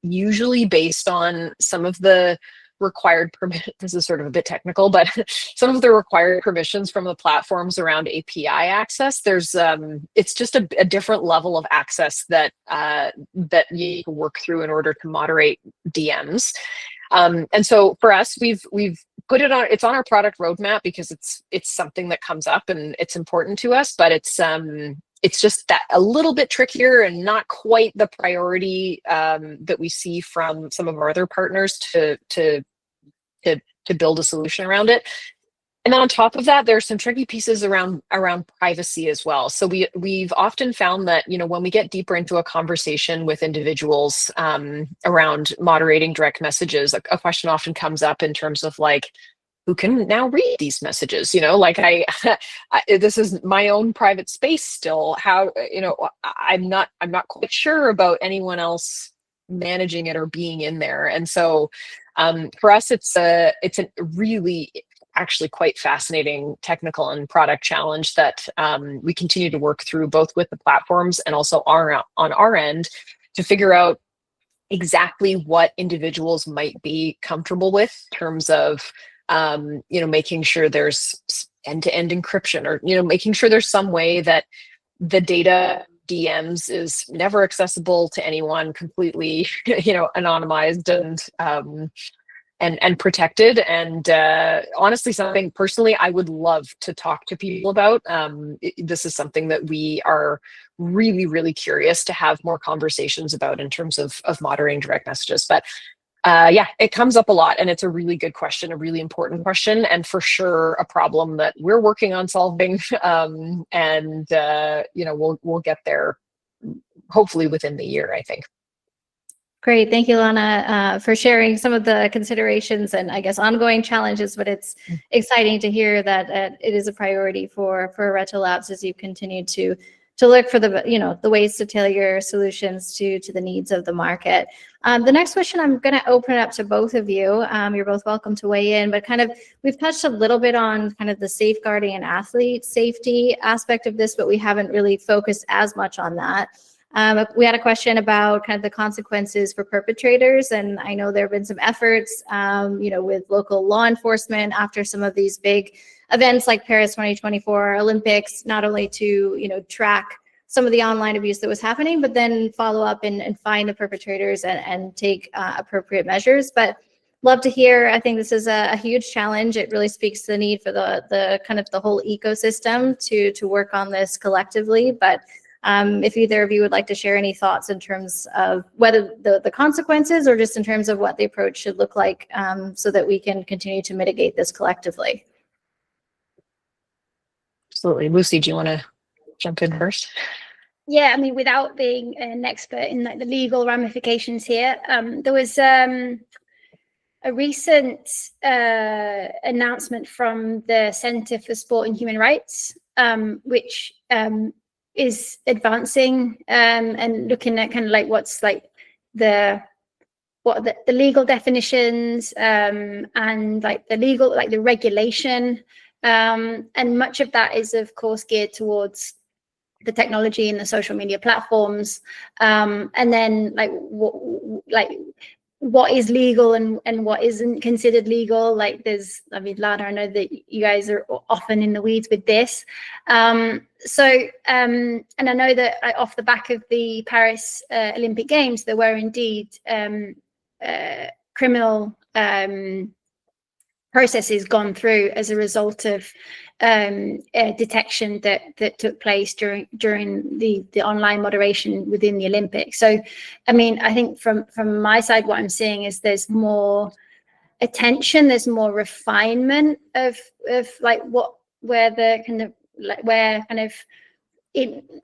usually based on some of the required permission. This is sort of a bit technical, but some of the required permissions from the platforms around API access. There's it's just a different level of access that you can work through in order to moderate DMs. And so for us, we've put it on. It's on our product roadmap because it's something that comes up and it's important to us. But it's just that a little bit trickier and not quite the priority that we see from some of our other partners to build a solution around it. And then on top of that, there's some tricky pieces around privacy as well. So we've often found that, when we get deeper into a conversation with individuals around moderating direct messages, a question often comes up in terms of like, who can now read these messages? I this is my own private space still. How, I'm not quite sure about anyone else managing it or being in there. And so for us, it's a really actually quite fascinating technical and product challenge that we continue to work through both with the platforms and also on our end to figure out exactly what individuals might be comfortable with in terms of making sure there's end-to-end encryption, or making sure there's some way that the data DMs is never accessible to anyone, completely anonymized and protected. And honestly, something personally I would love to talk to people about. This is something that we are really, really curious to have more conversations about in terms of moderating direct messages. But yeah, it comes up a lot, and it's a really good question, a really important question, and for sure a problem that we're working on solving. And we'll get there hopefully within the year, I think. Great. Thank you, Lana, for sharing some of the considerations and I guess ongoing challenges, but it's exciting to hear that it is a priority for Areto Labs as you continue to look for the ways to tailor your solutions to the needs of the market. The next question, I'm going to open it up to both of you. You're both welcome to weigh in, but we've touched a little bit on kind of the safeguarding and athlete safety aspect of this, but we haven't really focused as much on that. We had a question about kind of the consequences for perpetrators, and I know there have been some efforts, with local law enforcement after some of these big events like Paris 2024 Olympics, not only to track some of the online abuse that was happening, but then follow up and find the perpetrators and take appropriate measures. But love to hear. I think this is a huge challenge. It really speaks to the need for the kind of the whole ecosystem to work on this collectively. But if either of you would like to share any thoughts in terms of whether the consequences or just in terms of what the approach should look like so that we can continue to mitigate this collectively. Absolutely. Lucy, do you want to jump in first? Yeah, I mean, without being an expert in the legal ramifications here, there was a recent announcement from the Center for Sport and Human Rights, which is advancing and looking at kind of like what's like the what the legal definitions, and like the regulation, and much of that is of course geared towards the technology and the social media platforms, and then like what is legal and what isn't considered legal. Like I mean, Lana, I know that you guys are often in the weeds with this. And I know that off the back of the Paris Olympic Games, there were indeed criminal processes gone through as a result of detection that took place during the online moderation within the Olympics. So, I mean, I think from my side, what I'm seeing is there's more attention, there's more refinement of like where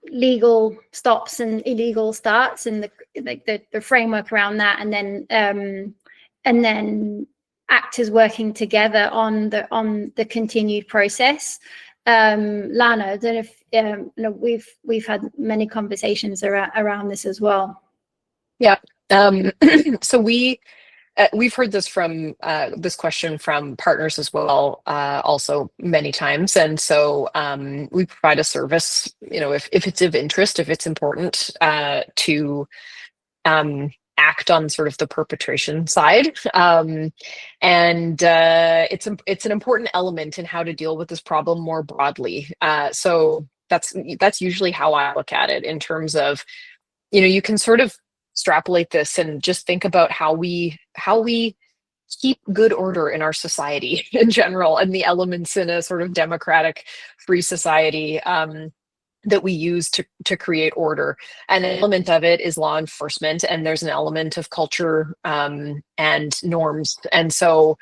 legal stops and illegal starts, and the framework around that, and then actors working together on the continued process. Lana, I don't know if we've had many conversations around this as well. Yeah. So we've heard this from this question from partners as well, also many times. And so we provide a service, if it's of interest, if it's important to act on sort of the perpetration side. And it's an important element in how to deal with this problem more broadly. So that's usually how I look at it, in terms of, you can sort of extrapolate this and just think about how we keep good order in our society in general, and the elements in a sort of democratic, free society that we use to create order. And an element of it is law enforcement, and there's an element of culture and norms. And so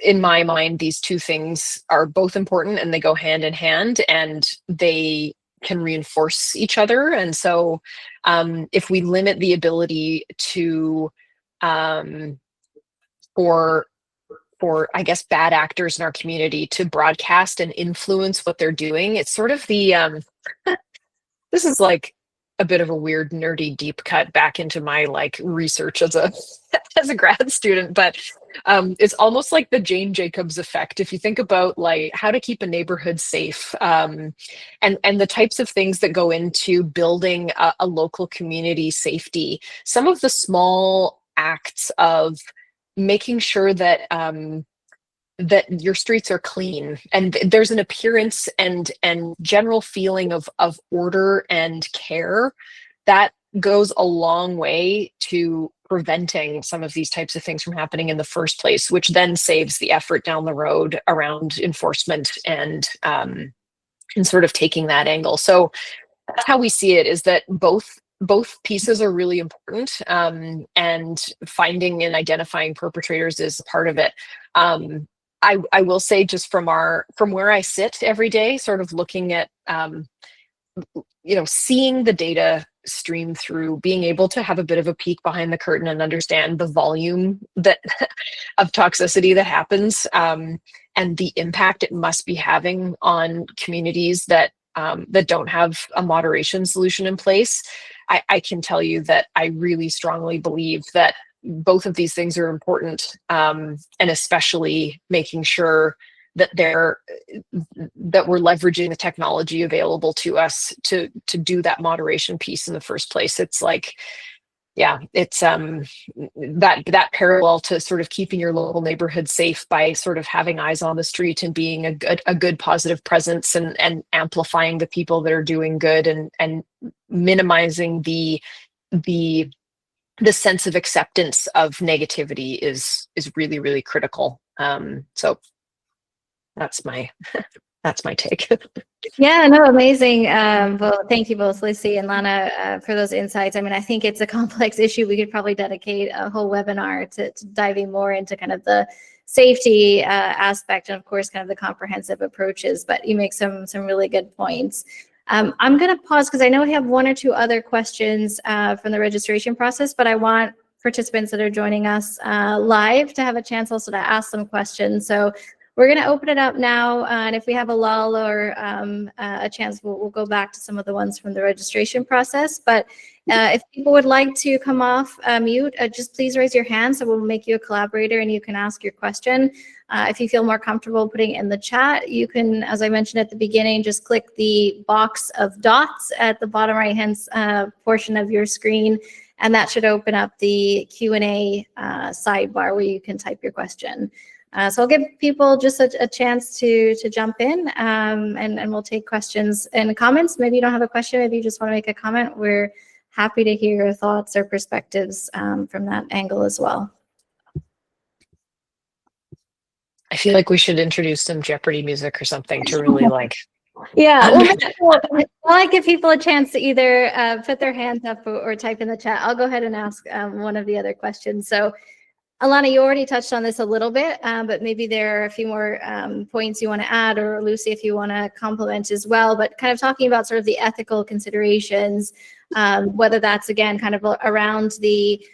in my mind, these two things are both important, and they go hand in hand, and they can reinforce each other. And so if we limit the ability to for I guess bad actors in our community to broadcast and influence what they're doing, it's sort of the this is like a bit of a weird nerdy deep cut back into my like research as a grad student, but it's almost like the Jane Jacobs effect. If you think about like how to keep a neighborhood safe, and the types of things that go into building a local community safety, some of the small acts of making sure that that your streets are clean and there's an appearance and general feeling of order and care, that goes a long way to preventing some of these types of things from happening in the first place, which then saves the effort down the road around enforcement and sort of taking that angle. So that's how we see it, is that both pieces are really important, and finding and identifying perpetrators is part of it. I will say, just from where I sit every day, sort of looking at seeing the data stream through, being able to have a bit of a peek behind the curtain and understand the volume that of toxicity that happens, and the impact it must be having on communities that don't have a moderation solution in place. I can tell you that I really strongly believe that both of these things are important, and especially making sure that we're leveraging the technology available to us to do that moderation piece in the first place. It's like, yeah, it's that parallel to sort of keeping your local neighborhood safe by sort of having eyes on the street and being a good positive presence, and amplifying the people that are doing good, and minimizing the sense of acceptance of negativity is really, really critical. So that's my take. Yeah, no, amazing. Well, thank you both, Lucy and Lana, for those insights. I mean, I think it's a complex issue. We could probably dedicate a whole webinar to diving more into kind of the safety aspect, and of course, kind of the comprehensive approaches. But you make some really good points. I'm going to pause because I know we have one or two other questions from the registration process, but I want participants that are joining us live to have a chance also to ask some questions. So we're going to open it up now, and if we have a lull or a chance, we'll go back to some of the ones from the registration process. But If people would like to come off mute, just please raise your hand so we'll make you a collaborator and you can ask your question. If you feel more comfortable putting it in the chat, you can, as I mentioned at the beginning, just click the box of dots at the bottom right-hand portion of your screen, and that should open up the Q&A sidebar where you can type your question. So I'll give people just a chance to jump in, and we'll take questions and comments. Maybe you don't have a question, maybe you just want to make a comment. We're happy to hear your thoughts or perspectives from that angle as well. I feel like we should introduce some Jeopardy music or something to really like. Yeah, well, I like give people a chance to either put their hands up or type in the chat. I'll go ahead and ask one of the other questions. So, Alana, you already touched on this a little bit, but maybe there are a few more points you want to add, or Lucy, if you want to complement as well, but kind of talking about sort of the ethical considerations, whether that's, again, kind of around the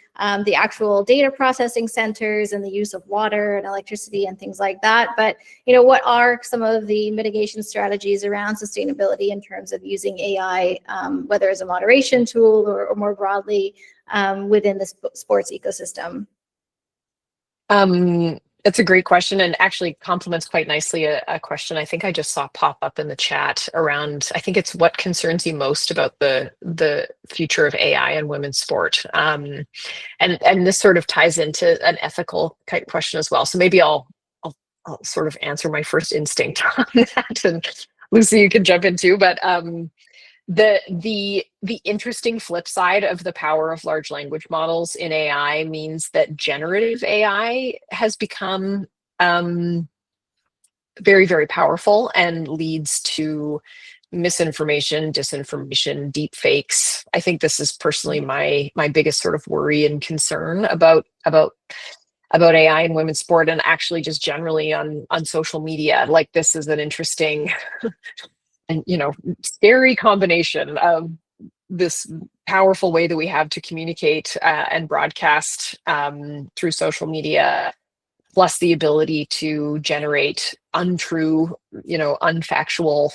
actual data processing centers and the use of water and electricity and things like that. But, you know, what are some of the mitigation strategies around sustainability in terms of using AI, whether as a moderation tool or more broadly within the sports ecosystem? It's a great question, and actually complements quite nicely a question I think I just saw pop up in the chat around, I think it's what concerns you most about the future of AI and women's sport. And this sort of ties into an ethical type question as well. So maybe I'll sort of answer my first instinct on that, and Lucy, you can jump in too. But the interesting flip side of the power of large language models in AI means that generative AI has become very, very powerful and leads to misinformation, disinformation, deep fakes. I think this is personally my biggest sort of worry and concern about AI in women's sport, and actually just generally on social media. Like, this is an interesting and, you know, scary combination of this powerful way that we have to communicate and broadcast through social media, plus the ability to generate untrue, you know, unfactual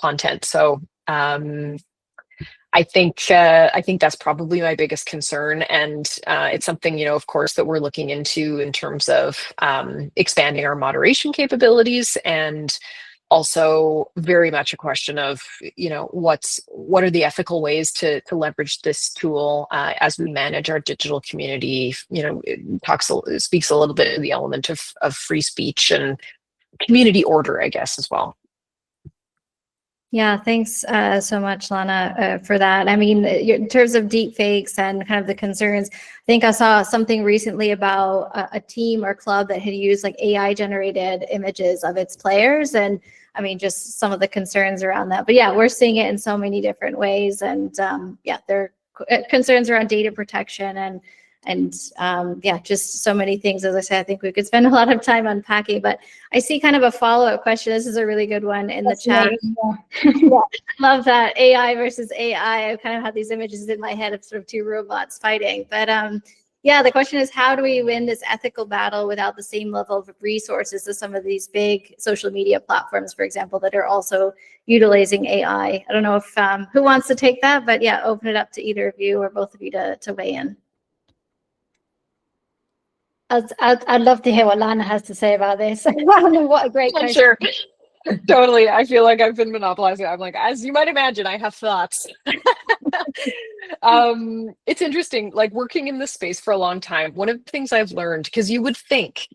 content. So I think that's probably my biggest concern, and it's something, you know, of course, that we're looking into in terms of expanding our moderation capabilities, and also very much a question of, you know, what are the ethical ways to leverage this tool as we manage our digital community. You know, it speaks a little bit of the element of free speech and community order, I guess, as well. Yeah, thanks so much, Lana, for that. I mean, in terms of deep fakes and kind of the concerns, I think I saw something recently about a team or club that had used like AI generated images of its players. And I mean, just some of the concerns around that. But yeah, we're seeing it in so many different ways. And yeah, there are concerns around data protection and yeah, just so many things. As I said, I think we could spend a lot of time unpacking, but I see kind of a follow-up question. This is a really good one in the chat. Yeah, love that. AI versus AI. I kind of had these images in my head of sort of two robots fighting. But yeah, the question is, how do we win this ethical battle without the same level of resources as some of these big social media platforms, for example, that are also utilizing AI? I don't know if who wants to take that, but yeah, open it up to either of you or both of you to weigh in. I'd love to hear what Lana has to say about this. What a great question. Sure. Totally. I feel like I've been monopolizing. I'm like, as you might imagine, I have thoughts. It's interesting, like working in this space for a long time. One of the things I've learned, because you would think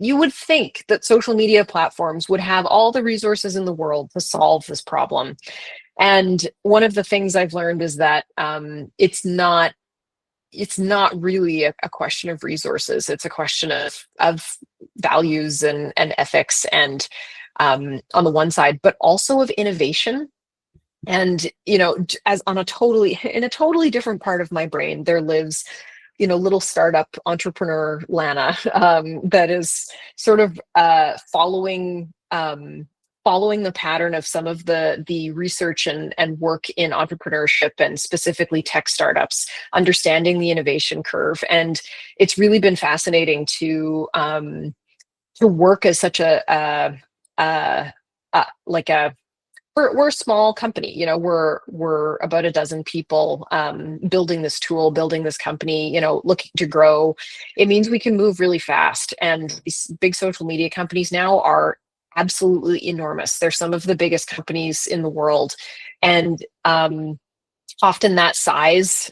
that social media platforms would have all the resources in the world to solve this problem. And one of the things I've learned is that it's not really a question of resources. It's a question of values and ethics, and on the one side, but also of innovation. And, you know, as in a totally different part of my brain, there lives, you know, little startup entrepreneur Lana that is sort of following the pattern of some of the research and work in entrepreneurship, and specifically tech startups, understanding the innovation curve. And it's really been fascinating to work as such a we're a small company, you know, we're about a dozen people building this tool, building this company, you know, looking to grow. It means we can move really fast. And these big social media companies now are absolutely enormous. They're some of the biggest companies in the world. And often that size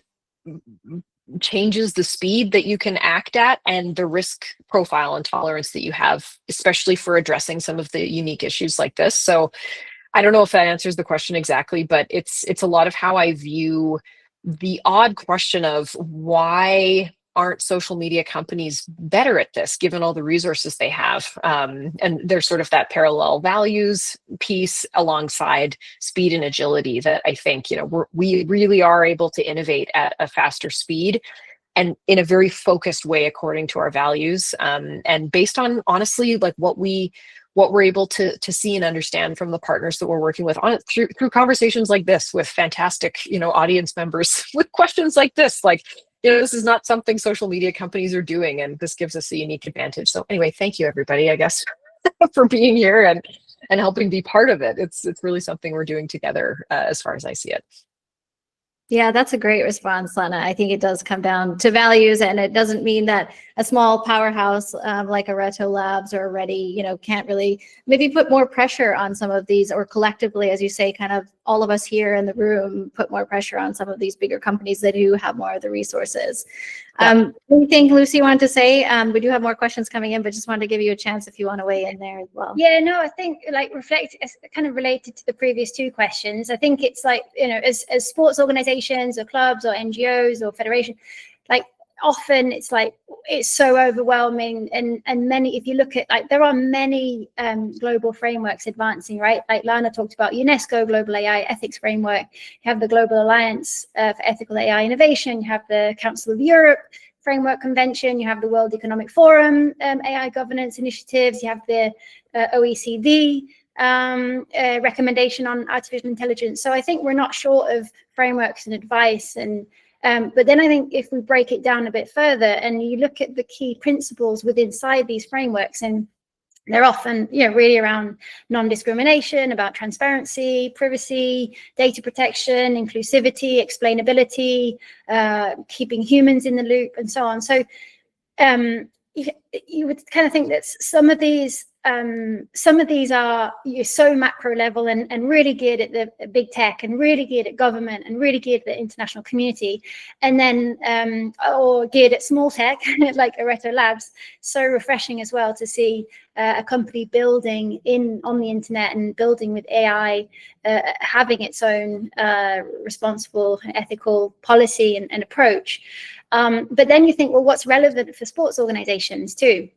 changes the speed that you can act at and the risk profile and tolerance that you have, especially for addressing some of the unique issues like this. So I don't know if that answers the question exactly, but it's a lot of how I view the odd question of why aren't social media companies better at this, given all the resources they have? And there's sort of that parallel values piece alongside speed and agility that I think, you know, we really are able to innovate at a faster speed and in a very focused way according to our values, and based on honestly like what we're able to see and understand from the partners that we're working with on through conversations like this with fantastic, you know, audience members with questions like this, like, you know, this is not something social media companies are doing, and this gives us a unique advantage. So anyway, thank you everybody, I guess, for being here and helping be part of it. It's really something we're doing together, as far as I see it. Yeah, that's a great response, Lana. I think it does come down to values, and it doesn't mean that a small powerhouse like Areto Labs or Ready, you know, can't really maybe put more pressure on some of these, or collectively, as you say, kind of all of us here in the room put more pressure on some of these bigger companies that do have more of the resources. Yeah. Anything Lucy wanted to say? We do have more questions coming in, but just wanted to give you a chance if you want to weigh in there as well. Yeah, no, I think like reflect kind of related to the previous two questions. I think it's like, you know, as sports organizations or clubs or NGOs or federation, like often it's like it's so overwhelming, and many, if you look at like there are many global frameworks advancing, right? Like Lana talked about UNESCO Global AI Ethics Framework. You have the Global Alliance for Ethical AI Innovation. You have the Council of Europe Framework Convention. You have the World Economic Forum AI governance initiatives. You have the OECD recommendation on artificial intelligence. So I think we're not short of frameworks and advice. And but then I think if we break it down a bit further and you look at the key principles within these frameworks, and they're often, you know, really around non-discrimination, about transparency, privacy, data protection, inclusivity, explainability, keeping humans in the loop, and so on. So you would kind of think that some of these are so macro level and really geared at the big tech and really geared at government and really geared at the international community, and then or geared at small tech like Areto Labs. So refreshing as well to see a company building on the internet and building with AI, having its own responsible, ethical policy and approach. But then you think, well, what's relevant for sports organizations too?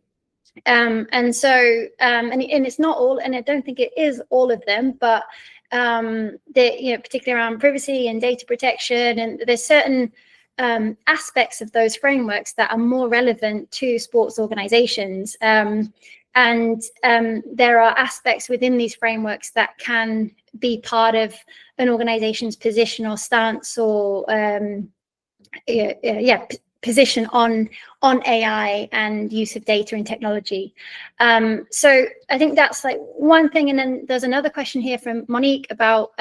And so, and it's not all, and I don't think it is all of them, but you know, particularly around privacy and data protection, and there's certain aspects of those frameworks that are more relevant to sports organizations. And there are aspects within these frameworks that can be part of an organization's position or stance or position on AI and use of data and technology. So I think that's like one thing. And then there's another question here from Monique about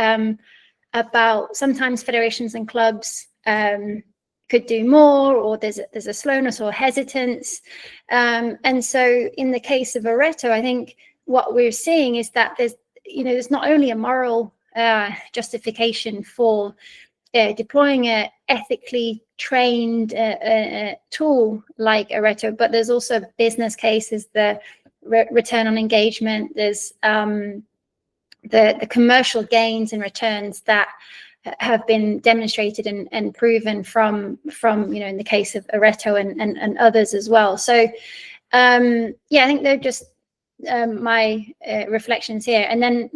sometimes federations and clubs could do more, or there's a slowness or hesitance. And so in the case of Areto, I think what we're seeing is that there's not only a moral justification for deploying a ethically trained tool like Areto, but there's also business cases, the return on engagement, there's the commercial gains and returns that have been demonstrated and proven from you know, in the case of Areto and others as well. So yeah, I think they're just my reflections here. And then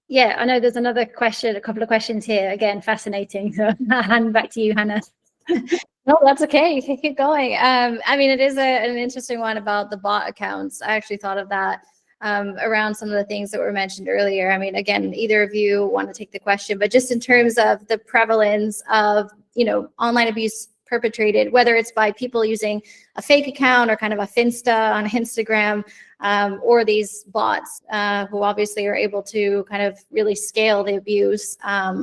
yeah, I know there's another question, a couple of questions here. Again, fascinating. So I'll hand back to you, Hannah. No, that's okay. You can keep going. I mean, it is an interesting one about the bot accounts. I actually thought of that around some of the things that were mentioned earlier. I mean, again, either of you want to take the question, but just in terms of the prevalence of, you know, online abuse perpetrated, whether it's by people using a fake account or kind of a Finsta on Instagram, or these bots who obviously are able to kind of really scale the abuse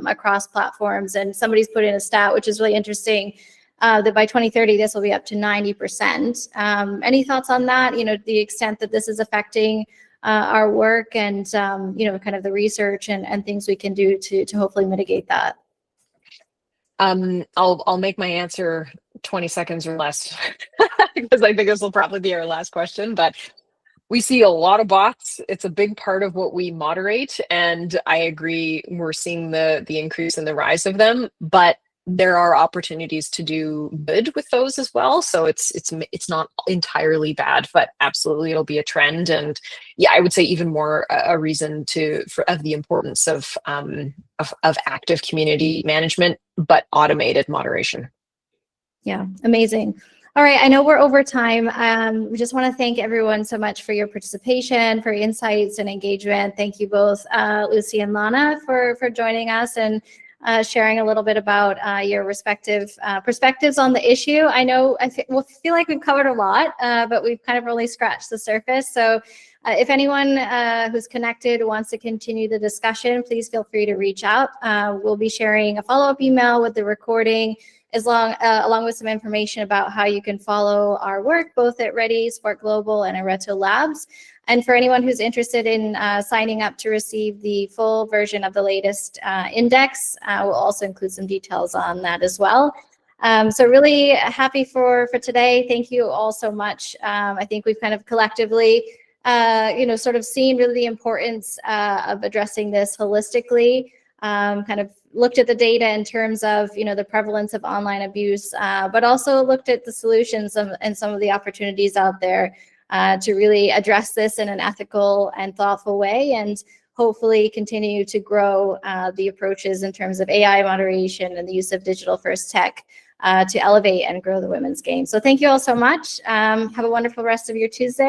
across platforms. And somebody's put in a stat, which is really interesting, that by 2030, this will be up to 90%. Any thoughts on that? You know, the extent that this is affecting our work and, you know, kind of the research and things we can do to hopefully mitigate that. I'll make my answer 20 seconds or less because I think this will probably be our last question, but we see a lot of bots. It's a big part of what we moderate, and I agree we're seeing the increase in the rise of them, but there are opportunities to do good with those as well. So it's not entirely bad, but absolutely it'll be a trend. And yeah, I would say even more a reason of the importance of active community management, but automated moderation. Yeah, amazing. All right, I know we're over time. We just want to thank everyone so much for your participation, for your insights and engagement. Thank you both, Lucy and Lana, for joining us and sharing a little bit about your respective perspectives on the issue. I know we'll feel like we've covered a lot, but we've kind of only scratched the surface. So if anyone who's connected wants to continue the discussion, please feel free to reach out. We'll be sharing a follow-up email with the recording, along with some information about how you can follow our work, both at Ready, Sport Global, and Areto Labs. And for anyone who's interested in signing up to receive the full version of the latest index, we'll also include some details on that as well. So really happy for today. Thank you all so much. I think we've kind of collectively, you know, sort of seen really the importance of addressing this holistically. Kind of looked at the data in terms of, you know, the prevalence of online abuse, but also looked at the solutions and some of the opportunities out there to really address this in an ethical and thoughtful way, and hopefully continue to grow the approaches in terms of AI moderation and the use of digital first tech to elevate and grow the women's game. So thank you all so much. Have a wonderful rest of your Tuesday.